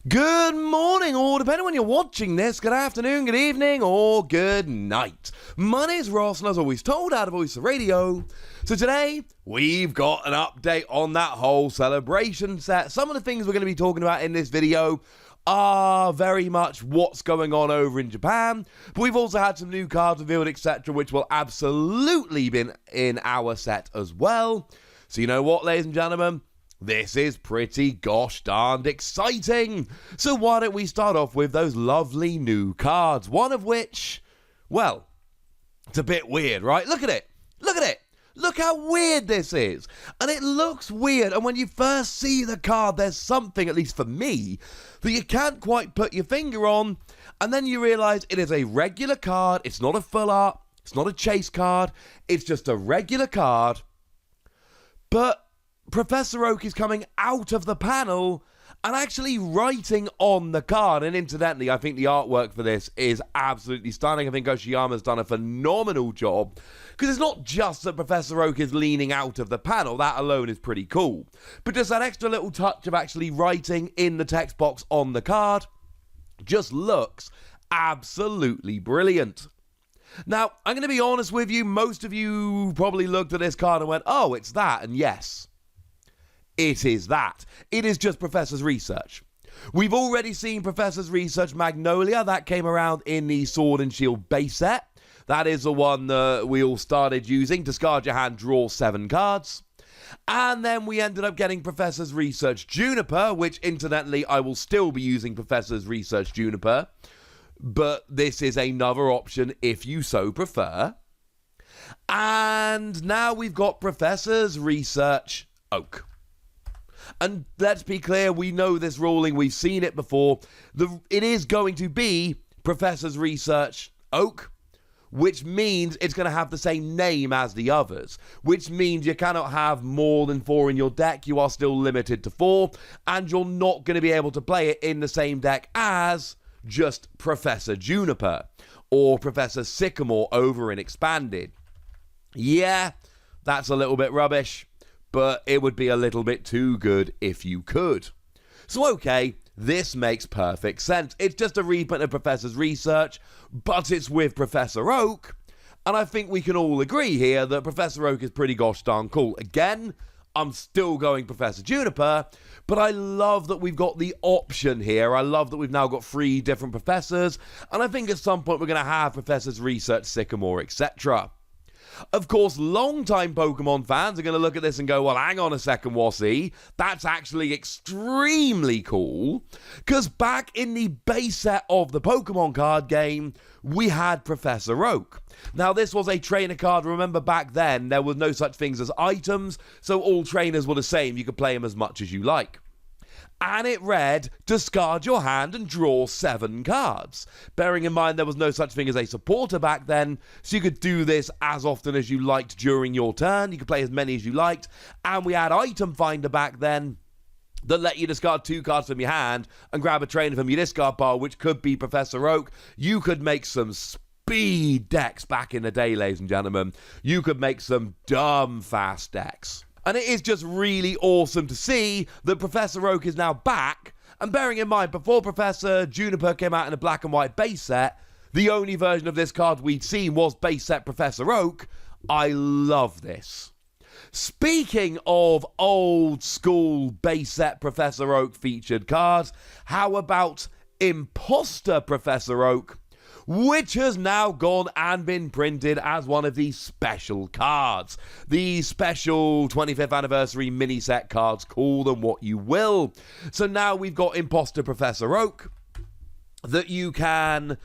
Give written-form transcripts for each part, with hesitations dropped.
Good morning, or depending on when you're watching this, good afternoon, good evening, or good night. My name's Ross, and as always told, out of Voice of Radio. So today, we've got an update on that whole celebration set. Some of the things we're going to be talking about in this video are very much what's going on over in Japan, but we've also had some new cards revealed, etc., which will absolutely be in our set as well. So you know what, ladies and gentlemen? This is pretty gosh darned exciting. So why don't we start off with those lovely new cards, one of which, well, it's a bit weird, right? Look at it. Look at it. Look how weird this is. And it looks weird. And when you first see the card, there's something, at least for me, that you can't quite put your finger on. And then you realize it is a regular card. It's not a full art. It's not a chase card. It's just a regular card. But Professor Oak is coming out of the panel and actually writing on the card. And incidentally, I think the artwork for this is absolutely stunning. I think Oshiyama's done a phenomenal job, because it's not just that Professor Oak is leaning out of the panel. That alone is pretty cool. But just that extra little touch of actually writing in the text box on the card just looks absolutely brilliant. Now, I'm going to be honest with you. Most of you probably looked at this card and went, oh, it's that. And yes, it is that. It is just Professor's Research. We've already seen Professor's Research Magnolia. That came around in the Sword and Shield base set. That is the one that we all started using. Discard your hand, draw 7 cards. And then we ended up getting Professor's Research Juniper, which incidentally I will still be using Professor's Research Juniper. But this is another option if you so prefer. And now we've got Professor's Research Oak. And let's be clear, we know this ruling, we've seen it before. It is going to be Professor's Research Oak, which means it's going to have the same name as the others, which means you cannot have more than 4 in your deck. You are still limited to 4, and you're not going to be able to play it in the same deck as just Professor Juniper or Professor Sycamore over in Expanded. Yeah, that's a little bit rubbish, but it would be a little bit too good if you could. So okay, this makes perfect sense. It's just a reprint of Professor's Research, but it's with Professor Oak, and I think we can all agree here that Professor Oak is pretty gosh darn cool. Again, I'm still going Professor Juniper, but I love that we've got the option here. I love that we've now got 3 different professors, and I think at some point we're going to have Professor's Research, Sycamore, etc. Of course, long-time Pokemon fans are going to look at this and go, well, hang on a second, Wassy. That's actually extremely cool, because back in the base set of the Pokemon card game, we had Professor Oak. Now, this was a trainer card. Remember, back then, there were no such things as items, so all trainers were the same. You could play them as much as you like. And it read, discard your hand and draw 7 cards. Bearing in mind there was no such thing as a supporter back then, so you could do this as often as you liked during your turn. You could play as many as you liked. And we had Item Finder back then that let you discard 2 cards from your hand and grab a trainer from your discard pile, which could be Professor Oak. You could make some speed decks back in the day, ladies and gentlemen. You could make some dumb fast decks. And it is just really awesome to see that Professor Oak is now back. And bearing in mind, before Professor Juniper came out in a black and white base set, the only version of this card we'd seen was base set Professor Oak. I love this. Speaking of old school base set Professor Oak featured cards, how about Imposter Professor Oak, which has now gone and been printed as one of these special cards. The special 25th anniversary mini set cards, call them what you will. So now we've got Imposter Professor Oak that you can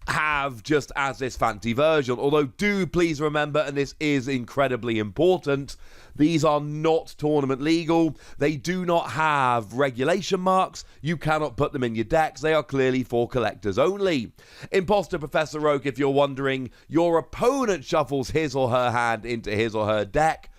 have just as this fancy version. Although do please remember, and this is incredibly important, these are not tournament legal. They do not have regulation marks. You cannot put them in your decks. They are clearly for collectors only. Imposter Professor Oak, if you're wondering, your opponent shuffles his or her hand into his or her deck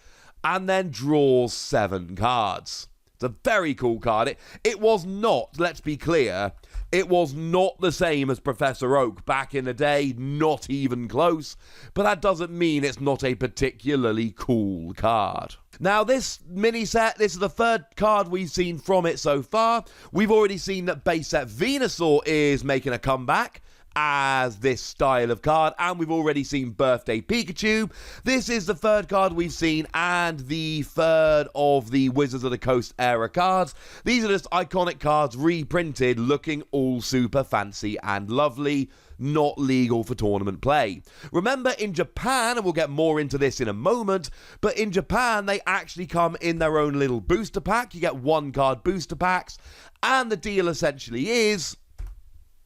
and then draws 7 cards. It's a very cool card. It was not, let's be clear, It was not the same as Professor Oak back in the day, not even close, but that doesn't mean it's not a particularly cool card. Now, this mini set, this is the third card we've seen from it so far. We've already seen that base set Venusaur is making a comeback as this style of card, and we've already seen Birthday Pikachu. This is the third card we've seen, and the third of the Wizards of the Coast era cards. These are just iconic cards reprinted, looking all super fancy and lovely, not legal for tournament play. Remember, in Japan, and we'll get more into this in a moment, but in Japan they actually come in their own little booster pack. You get 1 card booster packs, and the deal essentially is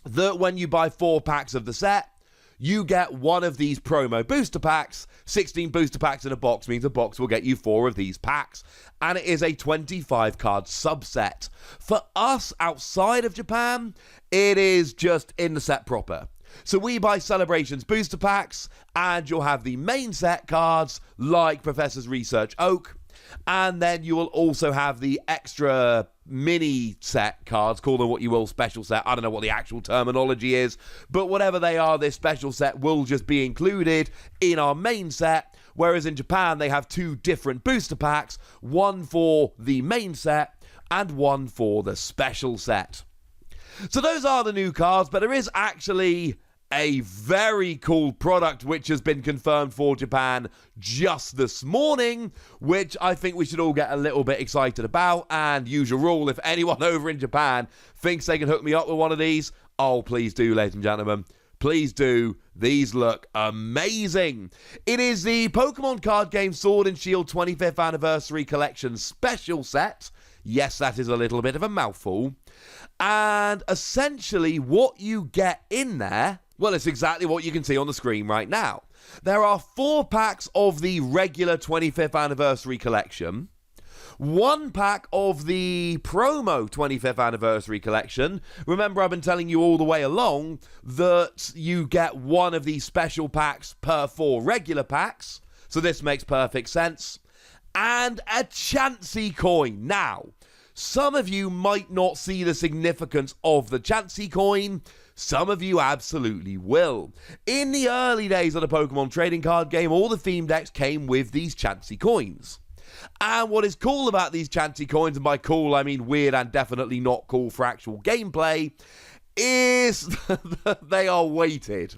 that when you buy 4 packs of the set, you get 1 of these promo booster packs. 16 booster packs in a box means a box will get you 4 of these packs, and it is a 25 card subset. For us outside of Japan, it is just in the set proper. So we buy Celebrations booster packs, and you'll have the main set cards like Professor's Research Oak, and then you will also have the extra mini set cards, call them what you will, special set. I don't know what the actual terminology is, but whatever they are, this special set will just be included in our main set, whereas in Japan they have 2 different booster packs, 1 for the main set and 1 for the special set. So those are the new cards, but there is actually a very cool product which has been confirmed for Japan just this morning, which I think we should all get a little bit excited about. And usual rule, if anyone over in Japan thinks they can hook me up with one of these, oh, please do, ladies and gentlemen. Please do. These look amazing. It is the Pokemon card game Sword and Shield 25th Anniversary Collection special set. Yes, that is a little bit of a mouthful. And essentially what you get in there, well, it's exactly what you can see on the screen right now. There are 4 packs of the regular 25th Anniversary Collection, 1 pack of the promo 25th Anniversary Collection. Remember, I've been telling you all the way along that you get 1 of these special packs per 4 regular packs, so this makes perfect sense. And a Chansey coin. Now, some of you might not see the significance of the Chansey coin. Some of you absolutely will. In the early days of the Pokemon trading card game, all the theme decks came with these Chansey coins. And what is cool about these Chansey coins, and by cool I mean weird and definitely not cool for actual gameplay, is that they are weighted.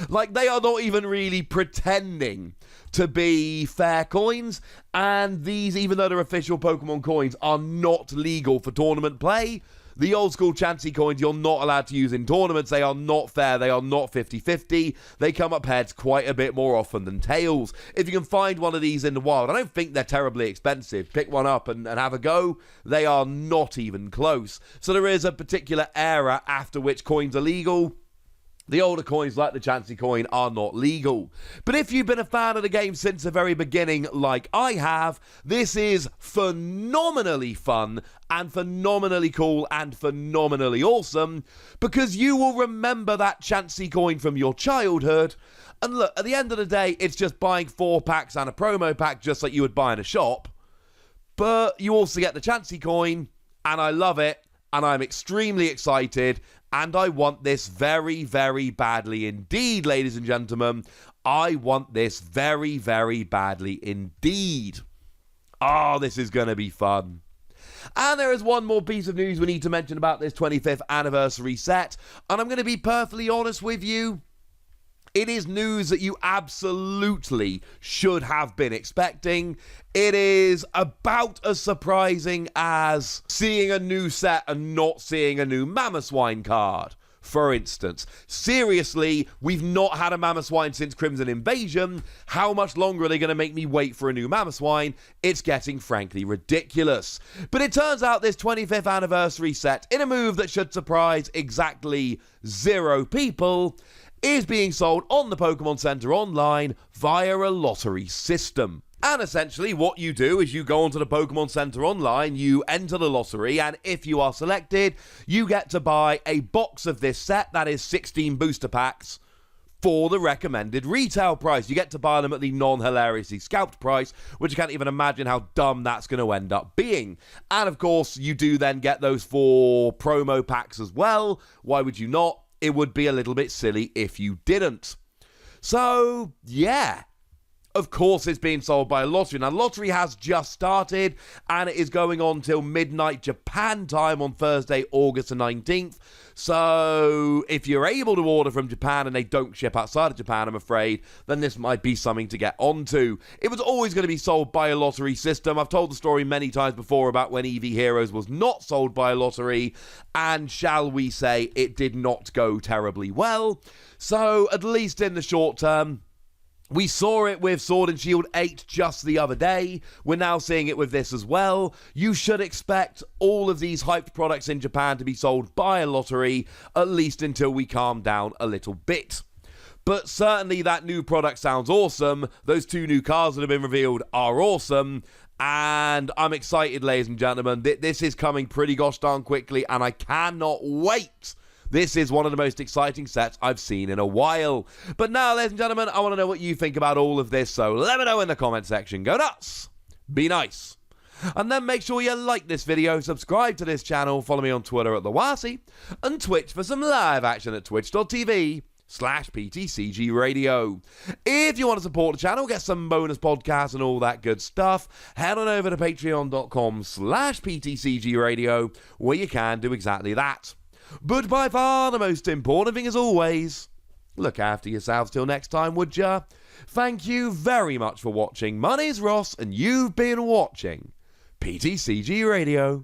Like, they are not even really pretending to be fair coins, and these, even though they're official Pokemon coins, are not legal for tournament play. The old school Chansey coins you're not allowed to use in tournaments. They are not fair. They are not 50-50. They come up heads quite a bit more often than tails. If you can find one of these in the wild, I don't think they're terribly expensive. Pick one up and have a go. They are not even close. So there is a particular era after which coins are legal. The older coins, like the Chansey coin, are not legal. But if you've been a fan of the game since the very beginning, like I have, this is phenomenally fun and phenomenally cool and phenomenally awesome, because you will remember that Chansey coin from your childhood. And look, at the end of the day, it's just buying 4 packs and a promo pack just like you would buy in a shop. But you also get the Chansey coin, and I love it, and I'm extremely excited. And I want this very, very badly indeed, ladies and gentlemen. I want this very, very badly indeed. Oh, this is going to be fun. And there is one more piece of news we need to mention about this 25th anniversary set. And I'm going to be perfectly honest with you. It is news that you absolutely should have been expecting. It is about as surprising as seeing a new set and not seeing a new Mamoswine card, for instance. Seriously, we've not had a Mamoswine since Crimson Invasion. How much longer are they going to make me wait for a new Mamoswine? It's getting frankly ridiculous. But it turns out this 25th anniversary set, in a move that should surprise exactly 0 people, is being sold on the Pokemon Center online via a lottery system. And essentially what you do is you go onto the Pokemon Center online, you enter the lottery, and if you are selected, you get to buy a box of this set, that is 16 booster packs, for the recommended retail price. You get to buy them at the non-hilariously scalped price, which I can't even imagine how dumb that's going to end up being. And of course, you do then get those 4 promo packs as well. Why would you not? It would be a little bit silly if you didn't. So, yeah. Of course, it's being sold by a lottery. Now, lottery has just started, and it is going on till midnight Japan time on Thursday, August the 19th. So, if you're able to order from Japan and they don't ship outside of Japan, I'm afraid, then this might be something to get onto. It was always going to be sold by a lottery system. I've told the story many times before about when EV Heroes was not sold by a lottery, and shall we say, it did not go terribly well. So, at least in the short term, we saw it with Sword and Shield 8 just the other day. We're now seeing it with this as well. You should expect all of these hyped products in Japan to be sold by a lottery, at least until we calm down a little bit. But certainly that new product sounds awesome. Those 2 new cars that have been revealed are awesome. And I'm excited, ladies and gentlemen. This is coming pretty gosh darn quickly, and I cannot wait. This is one of the most exciting sets I've seen in a while. But now, ladies and gentlemen, I want to know what you think about all of this, so let me know in the comment section. Go nuts! Be nice! And then make sure you like this video, subscribe to this channel, follow me on Twitter at TheWasi, and Twitch for some live action at twitch.tv/PTCG Radio. If you want to support the channel, get some bonus podcasts and all that good stuff, head on over to patreon.com/PTCG Radio, where you can do exactly that. But by far the most important thing as always, look after yourselves till next time, would ya? Thank you very much for watching. My name's Ross, and you've been watching PTCG Radio.